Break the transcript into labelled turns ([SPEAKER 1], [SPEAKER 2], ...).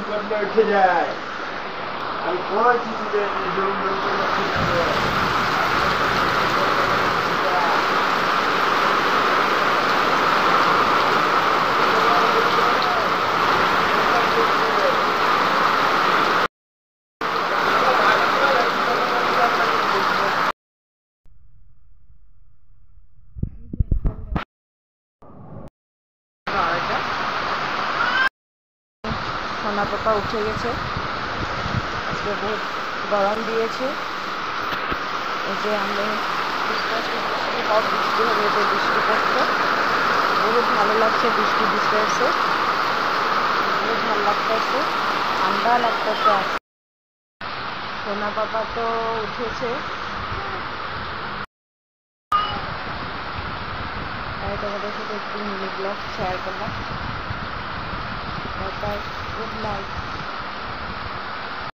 [SPEAKER 1] করলে উঠে যায়। আমি বলছি যে জুম জুম করলে উঠে যাবে।
[SPEAKER 2] সোনা পাপা উঠে গেছে। আজকে বহুত গরম দিয়েছে। এই যে আমি বৃষ্টি হবে, যে বৃষ্টি পড়ছে, বহুত ভালো লাগছে। বৃষ্টি দিতেছে, বহুত ভালো লাগতেছে, ঠান্ডা লাগতেছে। সোনা পাপা তো উঠেছে, তাই তোমাদের সাথে একটু মিনি ব্লগ শেয়ার করলাম। Bye bye, good night.